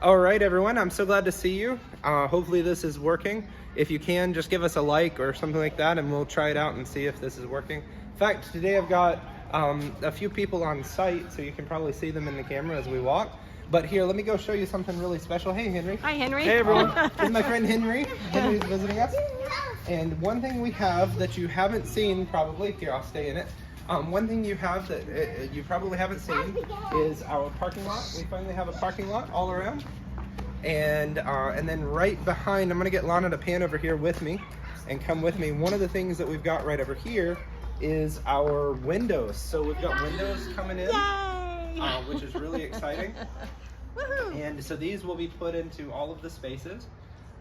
All right, everyone, I'm so glad to see you. Hopefully this is working. If you can, just give us a like or something like that and we'll try it out and see if this is working. In fact, today I've got a few people on site, so you can probably see them in the camera as we walk. But here, let me go show you something really special. Hey, Henry. Hi, Henry. Hey, everyone. This is my friend Henry. Henry's visiting us. And one thing we have that you haven't seen probably, here, I'll stay in it. One thing you have that you probably haven't seen is our parking lot. We finally have a parking lot all around. And then right behind, I'm gonna get Lana to pan over here with me and come with me. One of the things that we've got right over here is our windows. So we've got windows coming in, which is really exciting. And so these will be put into all of the spaces.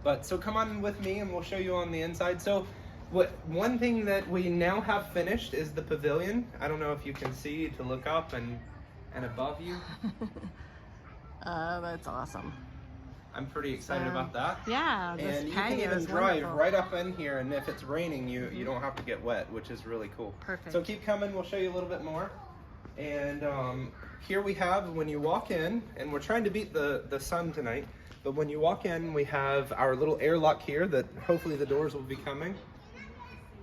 But so come on with me and we'll show you on the inside. So one thing that we now have finished is the pavilion. I don't know if you can see to look up and above you. That's awesome. I'm pretty excited about that. Yeah, and you can even drive right up in here, and if it's raining, you don't have to get wet, which is really cool. Perfect. So keep coming, we'll show you a little bit more. And here we have, when you walk in, and we're trying to beat the sun tonight, but when you walk in, we have our little airlock here that hopefully the doors will be coming.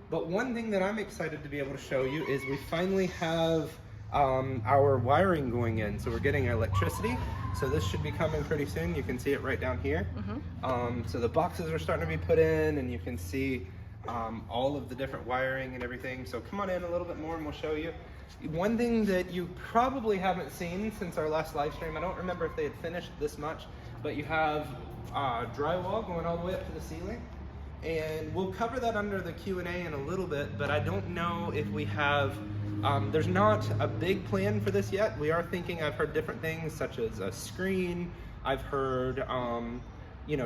But one thing that I'm excited to be able to show you is we finally have our wiring going in. So we're getting electricity. So this should be coming pretty soon. You can see it right down here. So the boxes are starting to be put in, and you can see all of the different wiring and everything. So come on in a little bit more and we'll show you. One thing that you probably haven't seen since our last live stream, I don't remember if they had finished this much, but you have drywall going all the way up to the ceiling. And we'll cover that under the Q&A in a little bit, but I don't know if we have, there's not a big plan for this yet. We are thinking, I've heard different things such as a screen. I've heard,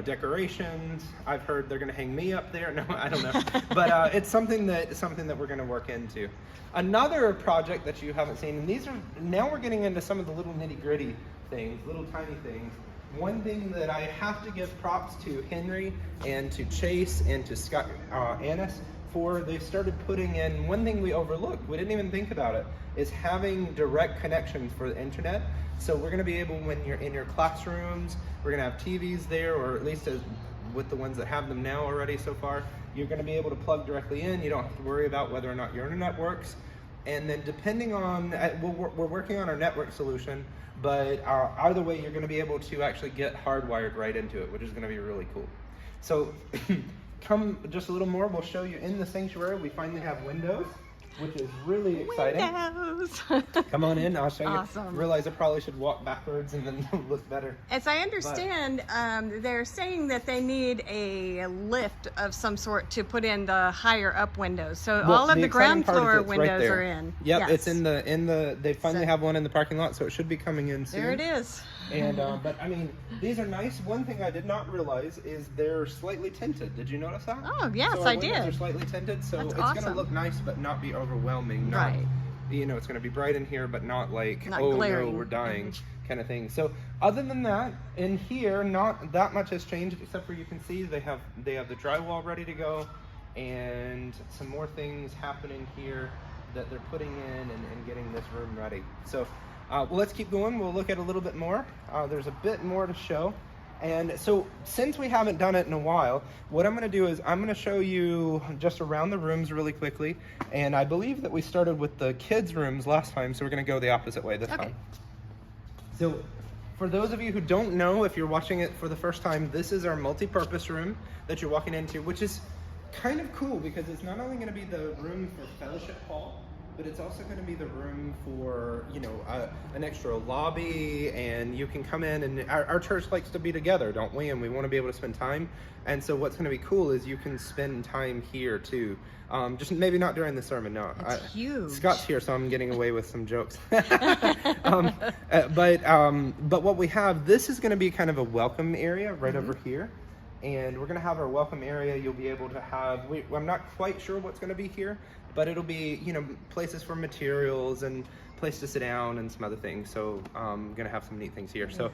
decorations. I've heard they're gonna hang me up there. No, I don't know. But it's something that we're gonna work into. Another project that you haven't seen, and now we're getting into some of the little nitty gritty things, little tiny things. One thing that I have to give props to Henry and to Chase and to Scott Annis for, they started putting in, one thing we overlooked, we didn't even think about it, is having direct connections for the internet. So we're gonna be able, when you're in your classrooms, we're gonna have TVs there, or at least with the ones that have them now already so far, you're gonna be able to plug directly in. You don't have to worry about whether or not your internet works. And then depending on, we're working on our network solution, but either way, you're going to be able to actually get hardwired right into it, which is going to be really cool. So come just a little more, we'll show you in the sanctuary. We finally have windows, which is really exciting. Windows. Come on in, I'll show you. Awesome. Realize I probably should walk backwards and then look better. As I understand, they're saying that they need a lift of some sort to put in the higher up windows. So all of the ground floor windows are in. Yep, yes. It's in the, they finally have one in the parking lot, so it should be coming in soon. There it is. And, but I mean, these are nice. One thing I did not realize is they're slightly tinted. Did you notice that? Oh, yes, so I did. They're slightly tinted, so That's it's awesome. going to look nice, but not be overwhelming. Not, right. It's going to be bright in here, but not like, not oh glaring. no, we're dying kind of thing. So other than that, in here, not that much has changed, except for you can see they have the drywall ready to go, and some more things happening here that they're putting in and getting this room ready. So well, let's keep going. We'll look at a little bit more. There's a bit more to show. And so since we haven't done it in a while, what I'm going to do is I'm going to show you just around the rooms really quickly. And I believe that we started with the kids' rooms last time, so we're going to go the opposite way this time. So for those of you who don't know, if you're watching it for the first time, this is our multi-purpose room that you're walking into, which is kind of cool because it's not only going to be the room for fellowship hall, but it's also going to be the room for, an extra lobby, and you can come in, and our church likes to be together, don't we? And we want to be able to spend time. And so what's going to be cool is you can spend time here too. Just maybe not during the sermon, no. It's huge. Scott's here, so I'm getting away with some jokes. But what we have, this is going to be kind of a welcome area right over here. And we're going to have our welcome area. You'll be able to have, I'm not quite sure what's going to be here, but it'll be, places for materials and place to sit down and some other things. So I'm going to have some neat things here. Yes. So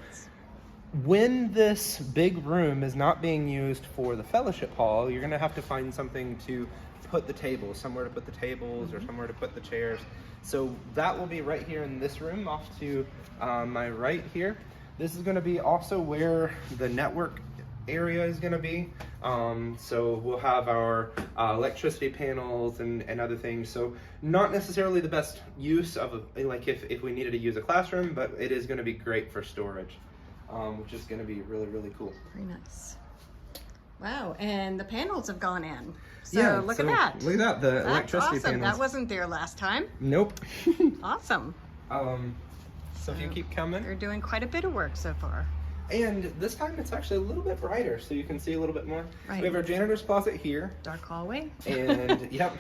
when this big room is not being used for the fellowship hall, you're going to have to find something to put the tables, somewhere to put the tables or somewhere to put the chairs. So that will be right here in this room off to my right here. This is going to be also where the network area is going to be. So we'll have our electricity panels and other things. So not necessarily the best use of like if we needed to use a classroom, but it is going to be great for storage, which is going to be really, really cool. Very nice. Wow, and the panels have gone in. So Yeah, look so at that. Look at that, the That's electricity awesome. panels. That wasn't there last time. Nope. Awesome. So if you keep coming. They're doing quite a bit of work so far. And this time it's actually a little bit brighter, so you can see a little bit more. Right. We have our janitor's closet here. Dark hallway. And yep.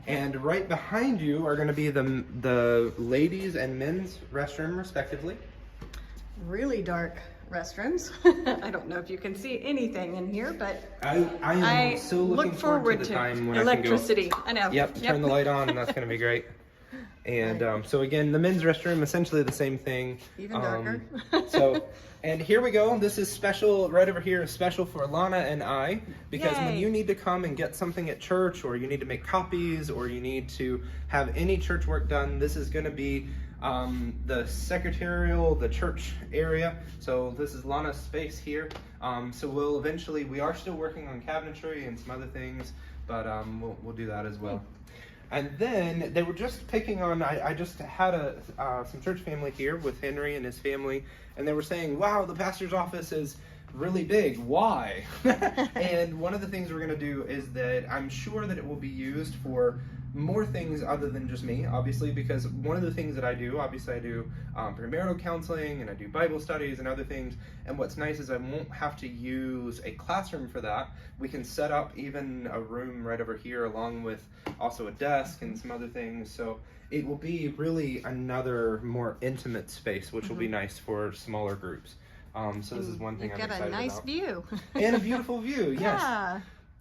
And right behind you are going to be the ladies and men's restroom, respectively. Really dark restrooms. I don't know if you can see anything in here, but I am so looking look forward to the time when electricity. I can go. I know. Yep, turn the light on, and that's going to be great. And so again, the men's restroom, essentially the same thing. Even darker. And here we go. This is special, right over here is special for Lana and I, because when Yay. you need to come and get something at church, or you need to make copies, or you need to have any church work done, this is going to be the secretarial, the church area. So this is Lana's space here. So we are still working on cabinetry and some other things, but we'll do that as well. And then they were just picking on, I just had some church family here with Henry and his family, and they were saying, wow, the pastor's office is really big. Why? And one of the things we're going to do is that I'm sure that it will be used for more things other than just me, obviously, because one of the things that I do, obviously I do premarital counseling and I do Bible studies and other things, and what's nice is I won't have to use a classroom for that. We can set up even a room right over here along with also a desk and some other things, so it will be really another more intimate space, which will be nice for smaller groups. So this is one thing I'm excited about. You've got a nice view. And a beautiful view, yes. Yeah.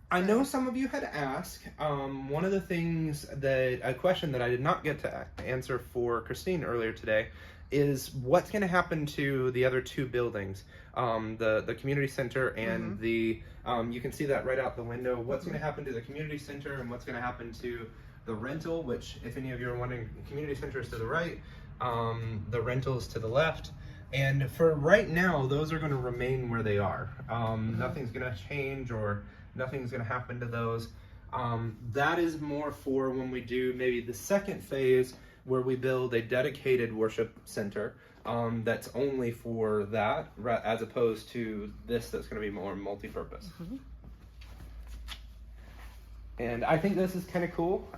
I know some of you had asked, one of the things a question that I did not get to answer for Christine earlier today is what's going to happen to the other two buildings, the community center and the, you can see that right out the window, what's going to happen to the community center and what's going to happen to the rental, which if any of you are wondering, the community center is to the right, the rental is to the left. And for right now, those are going to remain where they are. Nothing's going to change or nothing's going to happen to those. That is more for when we do maybe the second phase where we build a dedicated worship center that's only for that, as opposed to this that's going to be more multi-purpose. And I think this is kind of cool.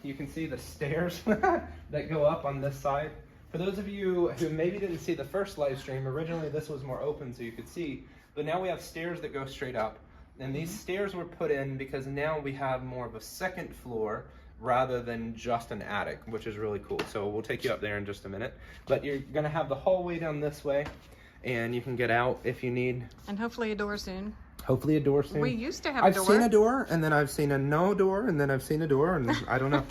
You can see the stairs that go up on this side. For those of you who maybe didn't see the first live stream, originally this was more open so you could see, but now we have stairs that go straight up. And these stairs were put in because now we have more of a second floor rather than just an attic, which is really cool. So we'll take you up there in just a minute. But you're going to have the hallway down this way, and you can get out if you need. And hopefully a door soon. Hopefully a door soon. We used to have a door. I've seen a door, and then I've seen a no door, and then I've seen a door, and I don't know.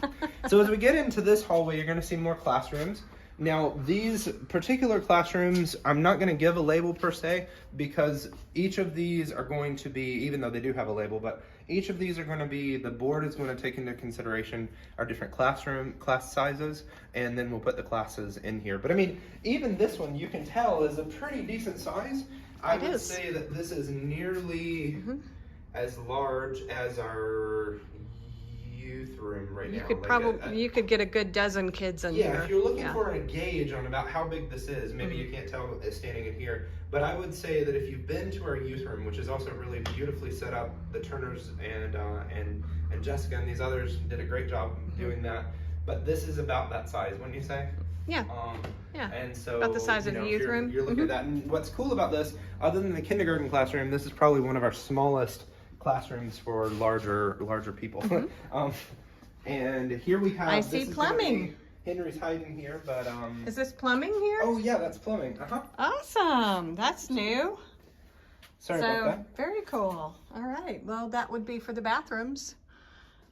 So as we get into this hallway, you're going to see more classrooms. Now, these particular classrooms, I'm not going to give a label per se, because each of these are going to be, even though they do have a label, but each of these are going to be, the board is going to take into consideration our different class sizes, and then we'll put the classes in here. But I mean, even this one, you can tell, is a pretty decent size. I would say that this is nearly as large as our youth room right now. You could probably you could get a good dozen kids in here. Yeah, if you're looking for a gauge on about how big this is, maybe you can't tell standing in here, but I would say that if you've been to our youth room, which is also really beautifully set up, the Turners and Jessica and these others did a great job doing that. But this is about that size, wouldn't you say? Yeah. Yeah. And so about the size of the youth room. You're looking at that, and what's cool about this, other than the kindergarten classroom, this is probably one of our smallest classrooms for larger people. And here we have. I see plumbing. Henry's hiding here, but Is this plumbing here? Oh yeah, that's plumbing. Awesome. That's new. Sorry about that. Very cool. All right. Well, that would be for the bathrooms.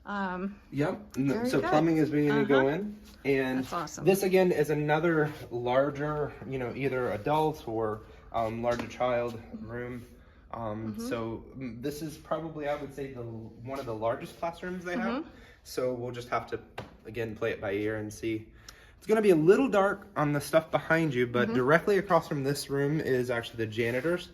Yep. So good. plumbing is beginning to go in, and That's awesome. this again is another larger, either adult or larger child room. So this is probably, I would say, one of the largest classrooms they have. So we'll just have to, again, play it by ear and see. It's going to be a little dark on the stuff behind you, but directly across from this room is actually the janitor's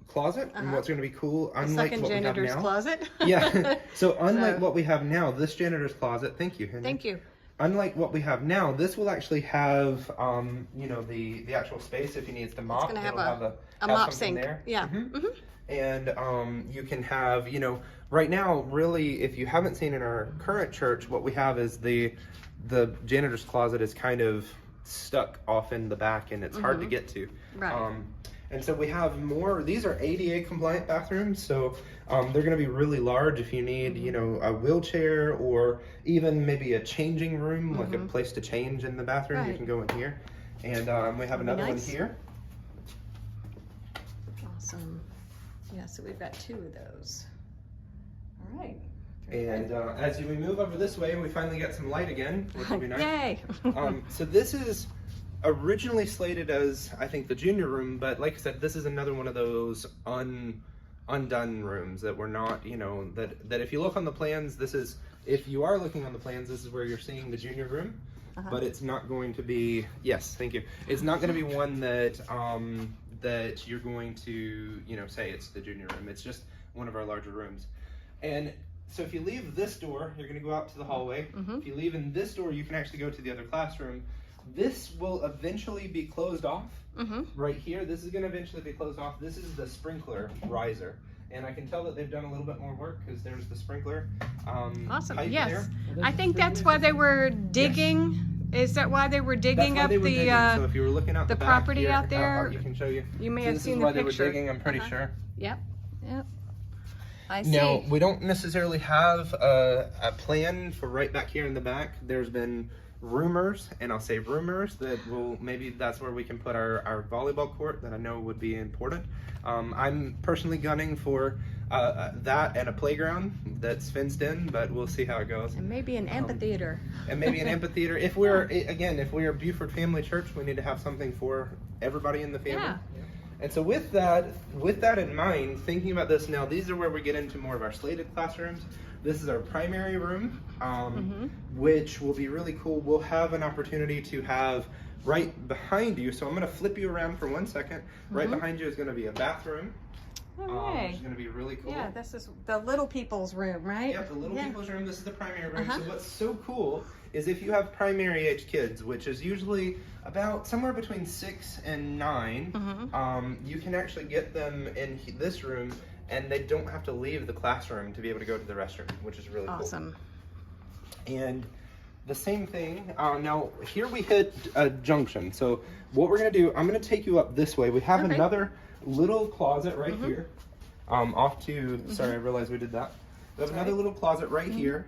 closet. And what's going to be cool, unlike what we have janitor's now. closet. Yeah. So unlike what we have now, this janitor's closet. Thank you, Henry. Thank you. Unlike what we have now, this will actually have, you know, the actual space if you need to mop. It's going to it'll have a have mop something sink. there. Yeah. And you can have, you know, right now, really, if you haven't seen in our current church, what we have is the janitor's closet is kind of stuck off in the back, and it's hard to get to. Right. And so we have more. These are ADA compliant bathrooms, so they're going to be really large if you need, you know, a wheelchair or even maybe a changing room, like a place to change in the bathroom. You Right. can go in here, and we have another nice. one here. Awesome. Yeah, so we've got 2 of those. All right. And as we move over this way, we finally get some light again, which will be nice. Yay. So this is originally slated as, I think, the junior room, but like I said, this is another one of those undone rooms that we're not, you know, that if you look on the plans, this is, if you are looking on the plans, this is where you're seeing the junior room, but it's not going to be, yes, thank you. It's not going to be one that, that you're going to, you know, say it's the junior room. It's just one of our larger rooms. And so if you leave this door, you're going to go out to the hallway. If you leave in this door, you can actually go to the other classroom. This will eventually be closed off. Right here, this is going to eventually be closed off. This is the sprinkler riser. And I can tell that they've done a little bit more work because there's the sprinkler Awesome. pipe Yes. there. I think that's why they were digging. Is that why they were digging That's why up they were digging. So the if you were looking out the back property here, out there? Art, you can show you. You may So have this seen is the why picture. they were digging, I'm pretty sure. Yep. I see. Now, we don't necessarily have a plan for right back here in the back. There's been rumors, and I'll say rumors, that maybe that's where we can put our volleyball court that I know would be important. I'm personally gunning for that and a playground that's fenced in, but we'll see how it goes. And maybe an amphitheater. And maybe an amphitheater. If we're a Buford Family Church, we need to have something for everybody in the family. Yeah. And so with that in mind, thinking about this now, these are where we get into more of our slated classrooms. This is our primary room, which will be really cool. We'll have an opportunity to have right behind you. So I'm going to flip you around for 1 second. Right behind you is going to be a bathroom. Which is going to be really cool. Yeah, this is the little people's room, right? Yep, the little people's room. This is the primary room. So what's so cool is if you have primary age kids, which is usually about somewhere between 6 and 9, you can actually get them in this room, and they don't have to leave the classroom to be able to go to the restroom, which is really awesome. Cool. And the same thing, now here we hit a junction. So what we're going to do, I'm going to take you up this way. We have another little closet right here. Off to, sorry, I realized we did that. We have another little closet right here.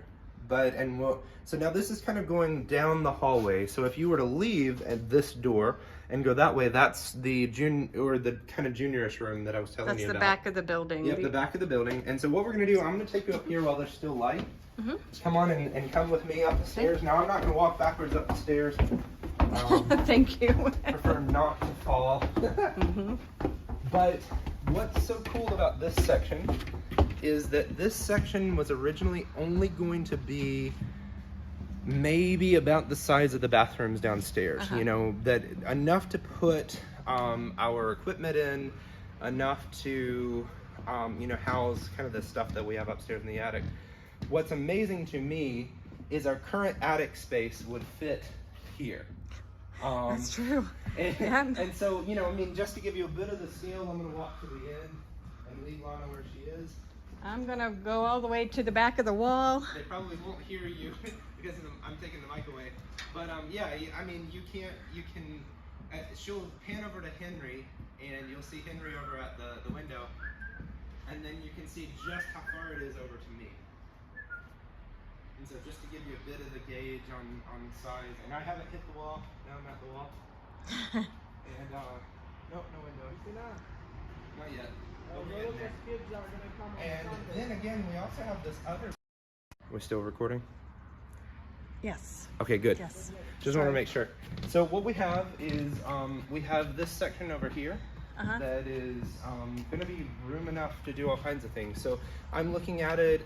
So now this is kind of going down the hallway. So if you were to leave at this door and go that way, that's the kind of juniorish room that I was telling you about. That's the back of the building. Yep, the back of the building. And so what we're gonna do, I'm gonna take you up here while there's still light. Come on and come with me up the stairs. Now I'm not gonna walk backwards up the stairs. Thank you. Prefer not to fall. But what's so cool about this section is that this section was originally only going to be maybe about the size of the bathrooms downstairs. You know, that enough to put our equipment in, enough to you know, house kind of the stuff that we have upstairs in the attic. What's amazing to me is our current attic space would fit here. That's true. And so, you know, I mean, just to give you a bit of the seal, I'm going to walk to the end and leave Lana where she is. I'm going to go all the way to the back of the wall. They probably won't hear you because I'm taking the mic away. But yeah, I mean, you can, she'll pan over to Henry, and you'll see Henry over at the window. And then you can see just how far it is over to me. And so just to give you a bit of the gauge on size, and I haven't hit the wall, now I'm at the wall. And no window. You see that? Not yet. And then again, we also have this other. We're still recording? Yes. Okay, good. Yes. Just want to make sure. So what we have is we have this section over here. that is going to be room enough to do all kinds of things. So I'm looking at it,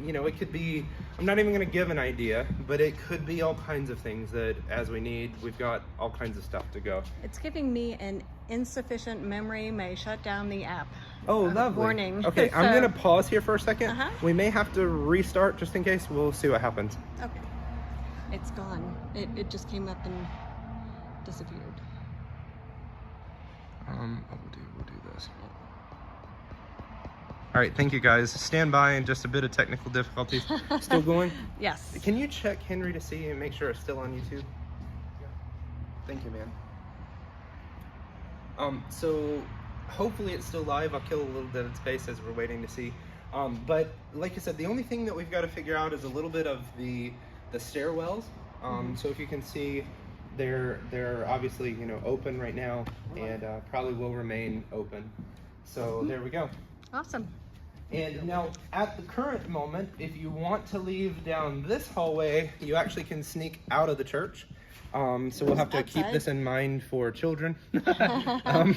you know, it could be, I'm not even going to give an idea, but it could be all kinds of things that as we need, we've got all kinds of stuff to go. It's giving me an insufficient memory may shut down the app. Oh, lovely. Warning. Okay, So- I'm going to pause here for a second. Uh-huh. We may have to restart just in case. We'll see what happens. Okay. It's gone. It just came up and disappeared. We'll do this. All right, thank you guys. Stand by and just a bit of technical difficulties. Still going? Yes. Can you check Henry to see and make sure it's still on YouTube? Yeah. Thank you, man. So hopefully it's still live. I'll kill a little dead space as we're waiting to see. But like I said, the only thing that we've got to figure out is a little bit of the stairwells. So if you can see, they're obviously, you know, open right now, and probably will remain open. So there we go. Awesome. And now at the current moment, if you want to leave down this hallway, you actually can sneak out of the church. So we'll have to keep Outside. this in mind for children. But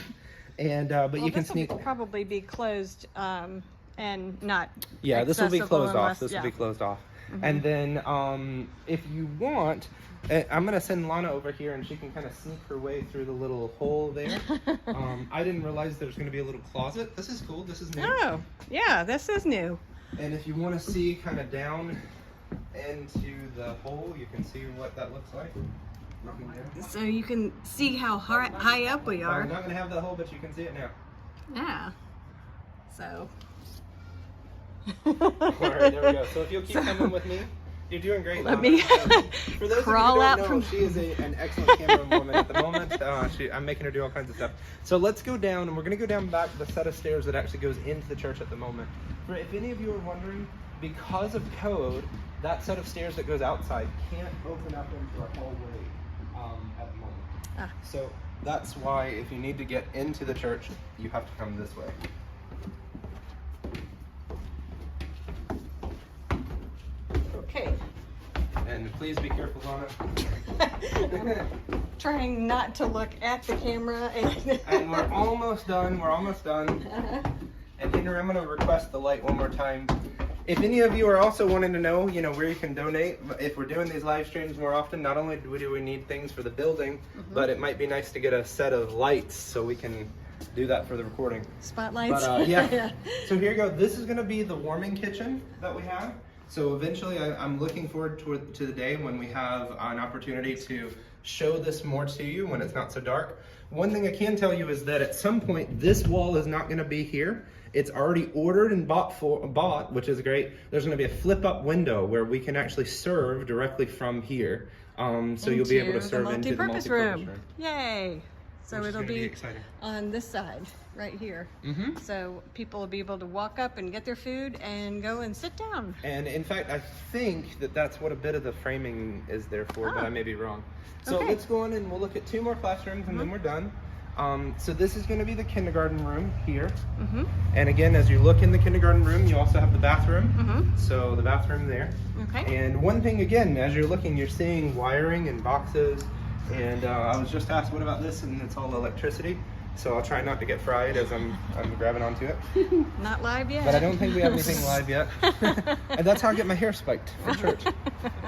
you can This sneak. will probably be closed and not. Yeah, this will be accessible closed off. unless- This yeah. will be closed off. And then if you want, I'm going to send Lana over here and she can kind of sneak her way through the little hole there. I didn't realize there's going to be a little closet. This is cool. This is new. Oh, yeah, this is new. And if you want to see kind of down into the hole, you can see what that looks like. So you can see how high up we I'm are. not going to have the hole, but you can see it now. Yeah. So. All right, there we go. So if you'll keep coming with me, you're doing great. Let Lana. me For those crawl of you out who don't know, from- she is an excellent camera woman at the moment. I'm making her do all kinds of stuff. So let's go down, and we're going to go down back the set of stairs that actually goes into the church at the moment. For if any of you are wondering, because of code, that set of stairs that goes outside can't open up into a hallway at the moment. Ah. So that's why if you need to get into the church, you have to come this way. Okay. And please be careful, Lana. Trying not to look at the camera and. And we're almost done. We're almost done. And Henry, I'm going to request the light one more time. If any of you are also wanting to know, you know, where you can donate, if we're doing these live streams more often, not only do we need things for the building, but it might be nice to get a set of lights so we can do that for the recording. Spotlights. But yeah. So here you go. This is going to be the warming kitchen that we have. So eventually I'm looking forward to the day when we have an opportunity to show this more to you when it's not so dark. One thing I can tell you is that at some point this wall is not going to be here. It's already ordered and bought, which is great. There's going to be a flip-up window where we can actually serve directly from here. So you'll be able to serve into the multi-purpose room. Yay! So Which is it'll gonna be be exciting. on this side, right here. Mm-hmm. So people will be able to walk up and get their food and go and sit down. And in fact, I think that that's what a bit of the framing is there for, but Oh. I may be wrong. So Okay. let's go on and we'll look at 2 more classrooms and then we're done. So this is going to be the kindergarten room here. Mm-hmm. And again, as you look in the kindergarten room, you also have the bathroom. Mm-hmm. So the bathroom there. Okay. And one thing again, as you're looking, you're seeing wiring and boxes. And I was just asked, what about this? And it's all electricity. So I'll try not to get fried as I'm grabbing onto it. Not live yet. But I don't think we have anything live yet. And that's how I get my hair spiked for church.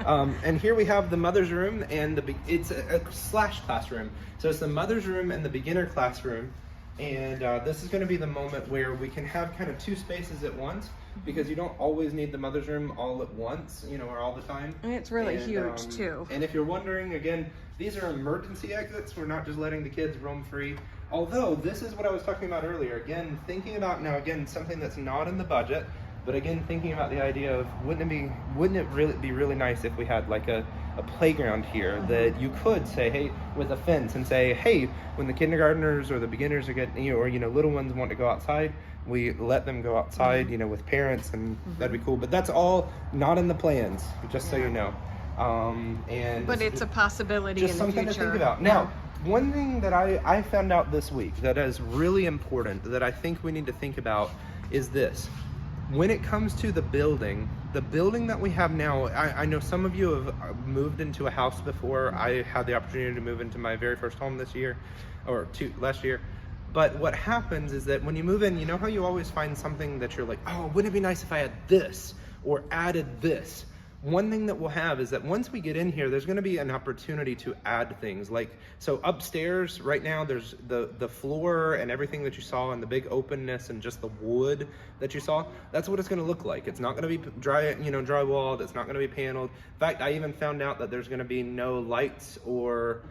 And here we have the mother's room, and it's a slash classroom. So it's the mother's room and the beginner classroom. And this is going to be the moment where we can have kind of 2 spaces at once, because you don't always need the mother's room all at once, you know, or all the time. And it's really And, huge too. And if you're wondering, again, these are emergency exits. We're not just letting the kids roam free. Although this is what I was talking about earlier. Again, thinking about now, again, something that's not in the budget, but again, thinking about the idea of wouldn't it really be really nice if we had like a playground here that you could say, hey, with a fence, and say, hey, when the kindergartners or the beginners are getting, you know, or little ones want to go outside, we let them go outside, you know, with parents, and that'd be cool. But that's all not in the plans, just so you know. And But it's a possibility just in the something future. to think about. Now, one thing that I found out this week that is really important that I think we need to think about is this. When it comes to the building that we have now, I know some of you have moved into a house before. I had the opportunity to move into my very first home this year, or last year. But what happens is that when you move in, you know how you always find something that you're like, oh, wouldn't it be nice if I had this or added this? One thing that we'll have is that once we get in here, there's going to be an opportunity to add things. Like, so upstairs right now, there's the floor and everything that you saw and the big openness and just the wood that you saw. That's what it's going to look like. It's not going to be drywalled. It's not going to be paneled. In fact, I even found out that there's going to be no lights or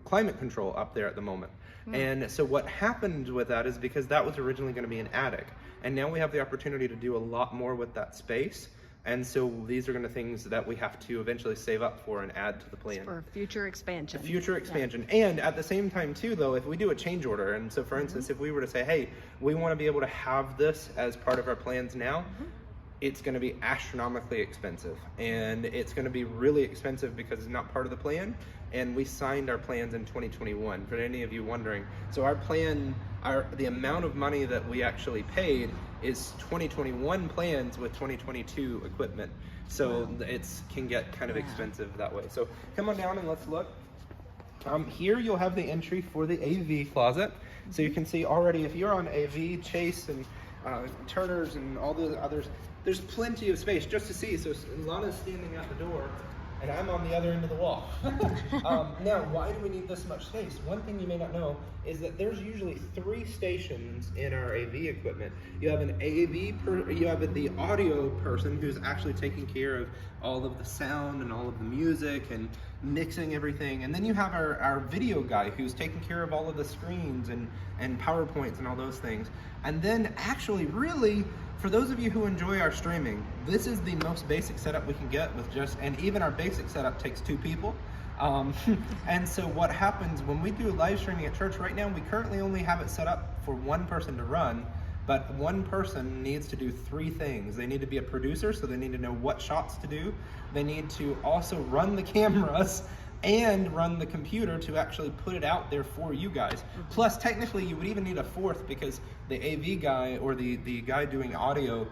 climate control up there at the moment. And so what happened with that is because that was originally going to be an attic, and now we have the opportunity to do a lot more with that space. And so these are going to things that we have to eventually save up for and add to the plan. For future expansion. Future expansion. Yeah. And at the same time too, though, if we do a change order, and so for instance, if we were to say, hey, we want to be able to have this as part of our plans now, it's going to be astronomically expensive, and it's going to be really expensive because it's not part of the plan, and we signed our plans in 2021, for any of you wondering. So our plan, the amount of money that we actually paid is 2021 plans with 2022 equipment. So it's can get kind of expensive that way. So come on down and let's look. Here you'll have the entry for the AV closet. So you can see already, if you're on AV, Chase and Turner's and all the others, there's plenty of space just to see. So Lana's standing at the door and I'm on the other end of the wall. Now, why do we need this much space? One thing you may not know is that there's usually 3 stations in our AV equipment. You have an you have the audio person who's actually taking care of all of the sound and all of the music and mixing everything. And then you have our video guy who's taking care of all of the screens and PowerPoints and all those things. And then actually, really, for those of you who enjoy our streaming, this is the most basic setup we can get with and even our basic setup takes 2 people. And so what happens when we do live streaming at church right now, we currently only have it set up for 1 person to run, but 1 person needs to do 3 things. They need to be a producer, so they need to know what shots to do. They need to also run the cameras and run the computer to actually put it out there for you guys. Plus, technically, you would even need a 4th because the AV guy or the guy doing audio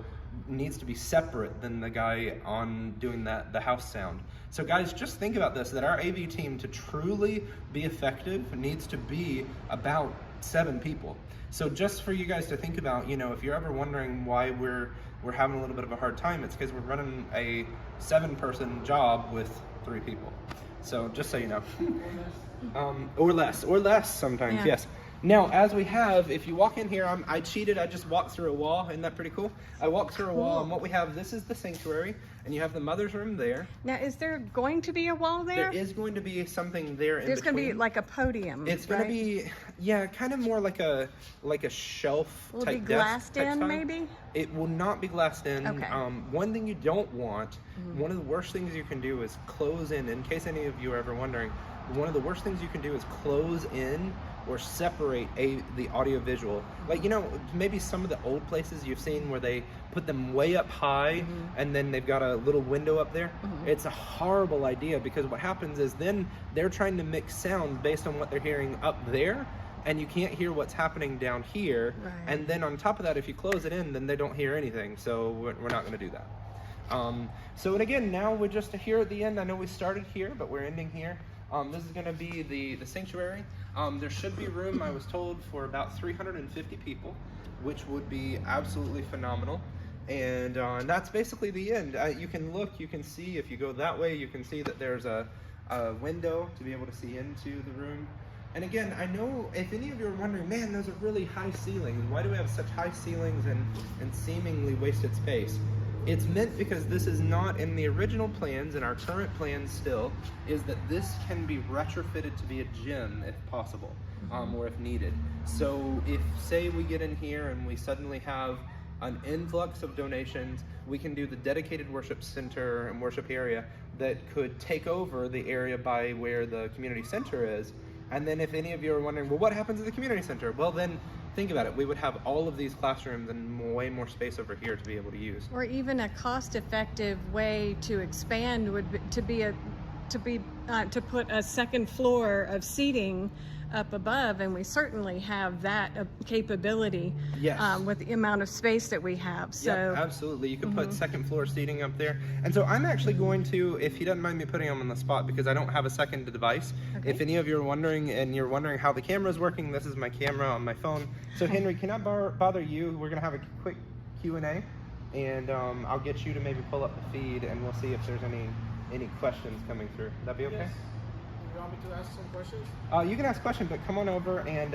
needs to be separate than the guy on doing the house sound. So guys, just think about this, that our AV team, to truly be effective, needs to be about 7 people. So just for you guys to think about, if you're ever wondering why we're having a little bit of a hard time, it's because we're running a 7-person job with 3 people. So just so you know. Or less sometimes, yeah. Yes. Now, as we have, if you walk in here, I cheated, I just walked through a wall. Isn't that pretty cool? I walked through a wall, and what we have, this is the sanctuary, and you have the mother's room there. Now, is there going to be a wall there? There is going to be something there in There's between. going to be like a podium, It's going to be, kind of more like a shelf Will it type be glassed in, maybe? It will not be glassed in. Okay. One thing you don't want, one of the worst things you can do is close in case any of you are ever wondering, one of the worst things you can do is close in or separate the audio visual. Like, maybe some of the old places you've seen where they put them way up high and then they've got a little window up there. It's a horrible idea because what happens is then they're trying to mix sound based on what they're hearing up there, and you can't hear what's happening down here. Right. And then on top of that, if you close it in, then they don't hear anything. So we're not going to do that. And again, now we're just here at the end. I know we started here, but we're ending here. This is going to be the sanctuary. There should be room, I was told, for about 350 people, which would be absolutely phenomenal. And that's basically the end. You can look, you can see, if you go that way, you can see that there's a window to be able to see into the room. And again, I know if any of you are wondering, man, those are really high ceilings. Why do we have such high ceilings and seemingly wasted space? It's meant because this is not in the original plans, and our current plans still, is that this can be retrofitted to be a gym if possible, or if needed. So if, say, we get in here and we suddenly have an influx of donations, we can do the dedicated worship center and worship area that could take over the area by where the community center is. And then if any of you are wondering, well, what happens at the community center? Well, then think about it. We would have all of these classrooms and way more space over here to be able to use. Or even a cost-effective way to expand would be to put a second floor of seating up above, and we certainly have that capability Yes. with the amount of space that we have. So Yep, absolutely. You can put second floor seating up there. And so I'm actually going to, if he doesn't mind me putting him on the spot, because I don't have a second device. Okay. If any of you are wondering, and you're wondering how the camera is working, this is my camera on my phone. So Henry, can I bother you? We're going to have a quick Q&A, and I'll get you to maybe pull up the feed, and we'll see if there's any questions coming through. Would that be okay? Yes. You want me to ask some questions? You can ask questions, but come on over, and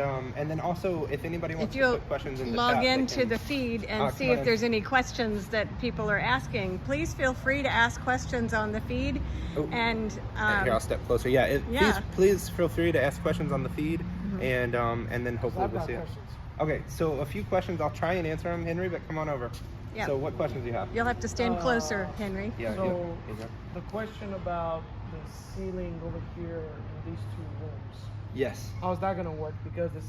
then also if anybody wants if to you'll put questions in the log chat, they into can- the feed and come see on if in. there's any questions that people are asking, please feel free to ask questions on the feed. Oh. And Here, I'll step closer. Yeah, Yeah. Please feel free to ask questions on the feed, and then hopefully I've we'll got see it. questions. Okay, so a few questions. I'll try and answer them, Henry, but come on over. Yeah. So what questions do you have? you'll have to stand closer, Henry. Yeah, So, yeah, yeah. the question about the ceiling over here in these two rooms, Yes. how's that going to work? Because the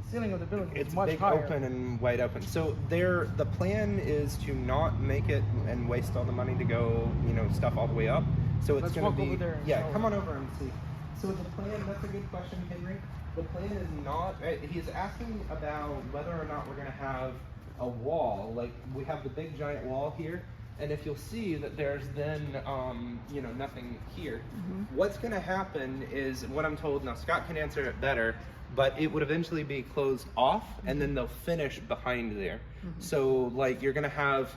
ceiling of the building is It's much big higher. open and wide open. So the plan is to not make it and waste all the money to go, stuff all the way up. So it's Let's going to walk be, over there and yeah, show come it. on over and see. So the plan, that's a good question, Henry. The plan is not, he's asking about whether or not we're going to have a wall. Like we have the big giant wall here. And if you'll see that there's then, nothing here, what's going to happen is what I'm told. Now Scott can answer it better, but it would eventually be closed off, and then they'll finish behind there. So like you're going to have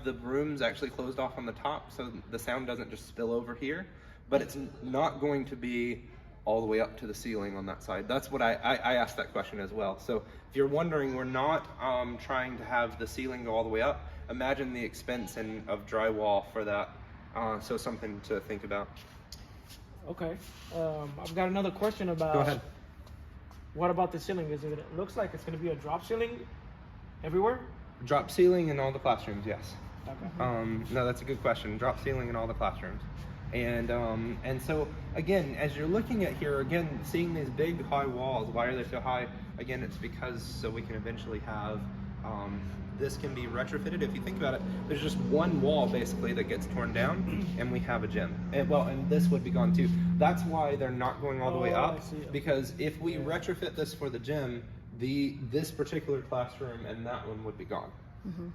the rooms actually closed off on the top, so the sound doesn't just spill over here. But it's not going to be all the way up to the ceiling on that side. That's what I asked that question as well. So if you're wondering, we're not trying to have the ceiling go all the way up. Imagine the expense of drywall for that. So something to think about. Okay. I've got another question about. Go ahead. What about the ceiling? It looks like it's going to be a drop ceiling everywhere? Drop ceiling in all the classrooms, yes. Okay. No, that's a good question. Drop ceiling in all the classrooms. And so again, as you're looking at here, again, seeing these big high walls, why are they so high? Again, it's because so we can eventually have, this can be retrofitted. If you think about it, there's just one wall basically that gets torn down and we have a gym. And this would be gone too. That's why they're not going all the way Oh, up, I see. Okay. because if we retrofit this for the gym, this particular classroom and that one would be gone.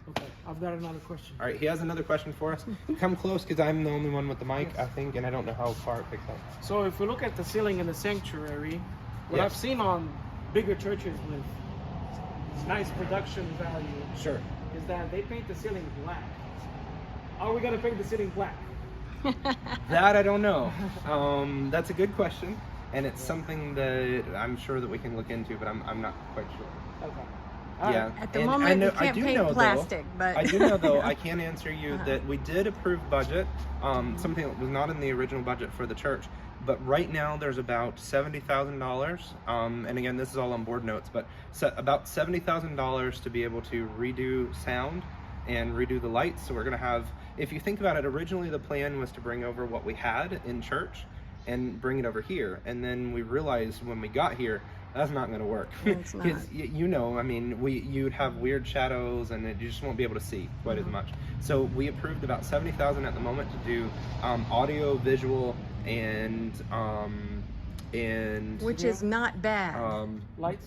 Okay. I've got another question. All right, he has another question for us. Come close, because I'm the only one with the mic, I think, and I don't know how far it picks up. So if we look at the ceiling in the sanctuary, what Yes. I've seen on bigger churches with nice production value Sure. is that they paint the ceiling black. Are we going to paint the ceiling black? That I don't know. That's a good question, and it's something that I'm sure that we can look into, but I'm not quite sure. Okay. Yeah. At the And moment, I know, we can't I do paint know, plastic, though, but I do know though, I can answer you that we did approve budget, something that was not in the original budget for the church, but right now there's about $70,000, and again, this is all on board notes, but about $70,000 to be able to redo sound and redo the lights. So we're gonna have, if you think about it, originally the plan was to bring over what we had in church and bring it over here, and then we realized when we got here, that's not going to work. It's not. You'd have weird shadows, and you just won't be able to see quite as much. So we approved about $70,000 at the moment to do audio, visual, and which is not bad. Lights?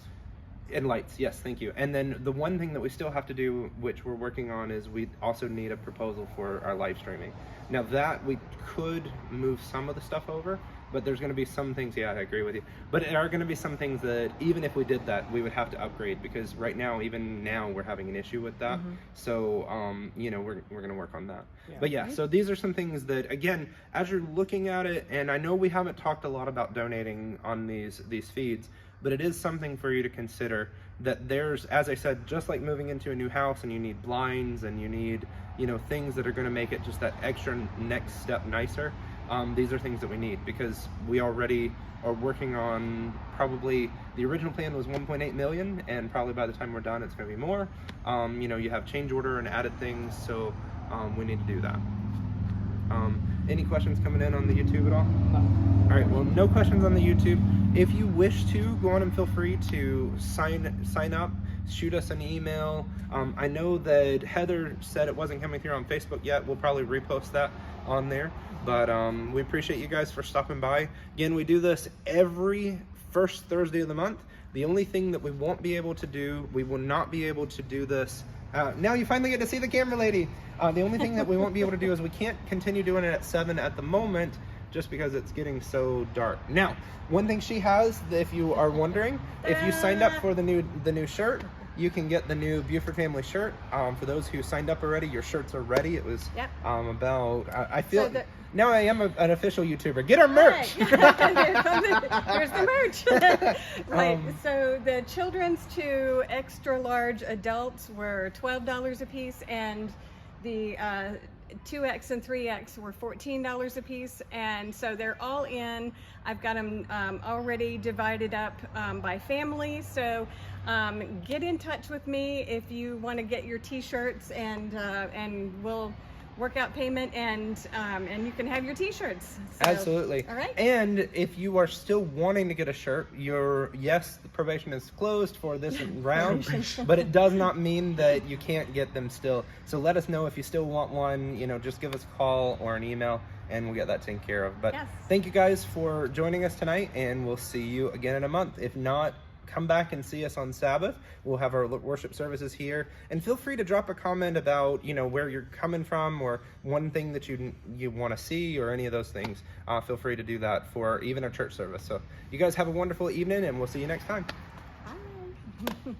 and lights. Yes, thank you. And then the one thing that we still have to do, which we're working on, is we also need a proposal for our live streaming. Now that we could move some of the stuff over, but there's going to be some things, yeah, I agree with you, but there are going to be some things that even if we did that, we would have to upgrade, because right now, even now, we're having an issue with that. So we're going to work on that. Yeah. But yeah, so these are some things that, again, as you're looking at it, and I know we haven't talked a lot about donating on these feeds, but it is something for you to consider, that there's, as I said, just like moving into a new house, and you need blinds and you need things that are going to make it just that extra next step nicer. These are things that we need, because we already are working on, probably the original plan was 1.8 million, and probably by the time we're done it's going to be more. You have change order and added things, so we need to do that. Any questions coming in on the YouTube at all? No. All right, well, no questions on the YouTube. If you wish to, go on and feel free to sign up, shoot us an email. I know that Heather said it wasn't coming through on Facebook yet. We'll probably repost that on there. But we appreciate you guys for stopping by. Again, we do this every first Thursday of the month. The only thing that we won't be able to do, we will not be able to do this. Now you finally get to see the camera lady. The only thing that we won't be able to do is we can't continue doing it at 7 at the moment, just because it's getting so dark. Now, one thing she has, if you are wondering, if you signed up for the new shirt, you can get the new Buford family shirt. For those who signed up already, your shirts are ready. It was about, I feel, so now I am an official YouTuber. Get our merch! Right. Here's the merch. Right. So the children's to extra large adults were $12 a piece, and the 2X and 3X were $14 a piece, and so they're all in. I've got them already divided up by family, so get in touch with me if you want to get your t-shirts, and we'll work out payment, and you can have your t-shirts. So, absolutely. All right. And if you are still wanting to get a shirt, yes, the probation is closed for this round, but it does not mean that you can't get them still. So let us know if you still want one. Just give us a call or an email, and we'll get that taken care of. But thank you guys for joining us tonight, and we'll see you again in a month. If not, come back and see us on Sabbath. We'll have our worship services here, and feel free to drop a comment about where you're coming from, or one thing that you want to see, or any of those things. Feel free to do that for even a church service. So you guys have a wonderful evening, and we'll see you next time. Bye.